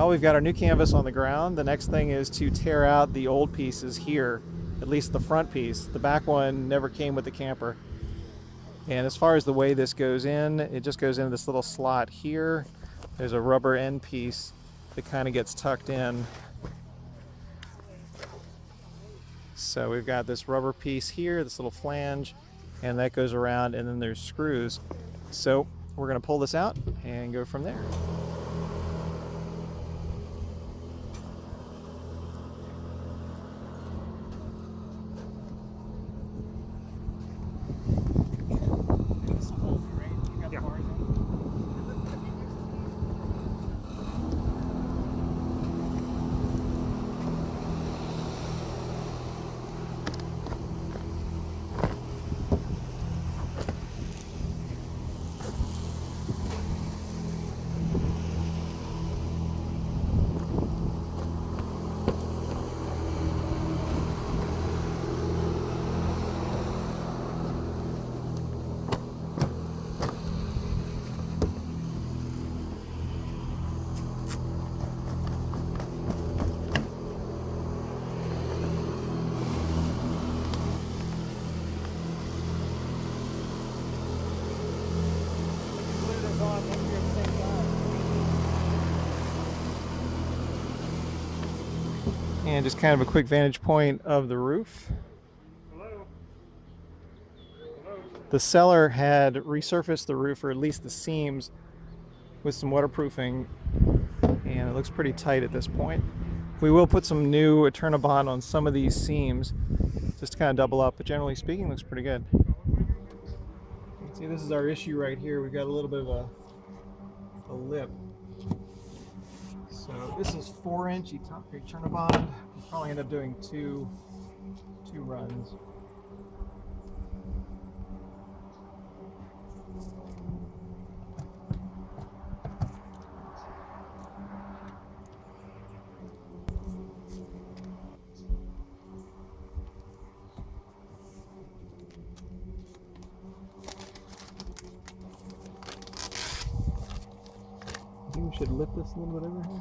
Well, we've got our new canvas on the ground. The next thing is to tear out the old pieces here, at least the front piece. The back one never came with the camper. And as far as the way this goes in, it just goes into this little slot here. There's a rubber end piece that kind of gets tucked in. So we've got this rubber piece here, this little flange, and that goes around, and then there's screws. So we're going to pull this out and go from there. And just kind of a quick vantage point of the roof. Hello. Hello. The seller had resurfaced the roof, or at least the seams, with some waterproofing, and it looks pretty tight at this point. We will put some new Eternabond on some of these seams just to kind of double up, but generally speaking, it looks pretty good. You can see this is our issue right here. We've got a little bit of a lip. So this is 4-inch Eternabond. We'll probably end up doing two runs. I think we should lift this a little bit over here.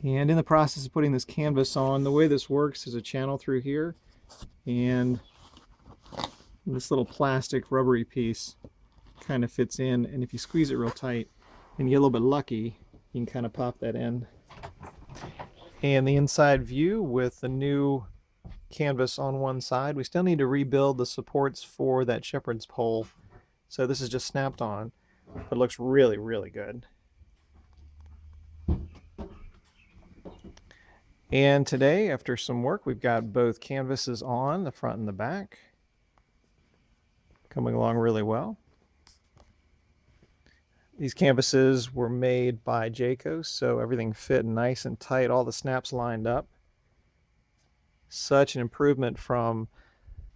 And in the process of putting this canvas on, the way this works is a channel through here, and this little plastic rubbery piece kind of fits in, and if you squeeze it real tight and you get a little bit lucky, you can kind of pop that in. And the inside view with the new canvas on one side. We still need to rebuild the supports for that shepherd's pole, so this is just snapped on, but it looks really, really good. And today, after some work, we've got both canvases on, the front and the back, coming along really well. These canvases were made by Jayco, so everything fit nice and tight, all the snaps lined up. Such an improvement from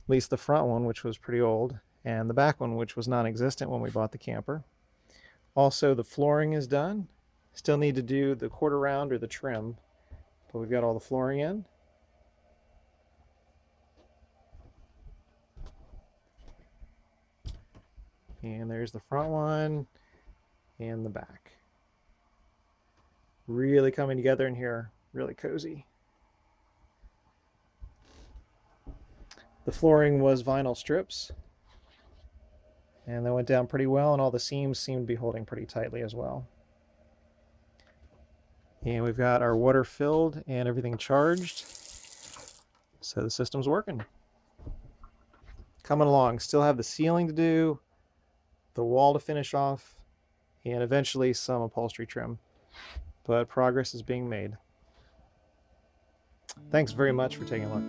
at least the front one, which was pretty old, and the back one, which was non-existent when we bought the camper. Also, the flooring is done. Still need to do the quarter round or the trim, but we've got all the flooring in. And there's the front one and the back. Really coming together in here, really cozy. The flooring was vinyl strips, and they went down pretty well, and all the seams seem to be holding pretty tightly as well. And we've got our water filled and everything charged, so the system's working. Coming along. Still have the ceiling to do, the wall to finish off, and eventually some upholstery trim, but progress is being made. Thanks very much for taking a look.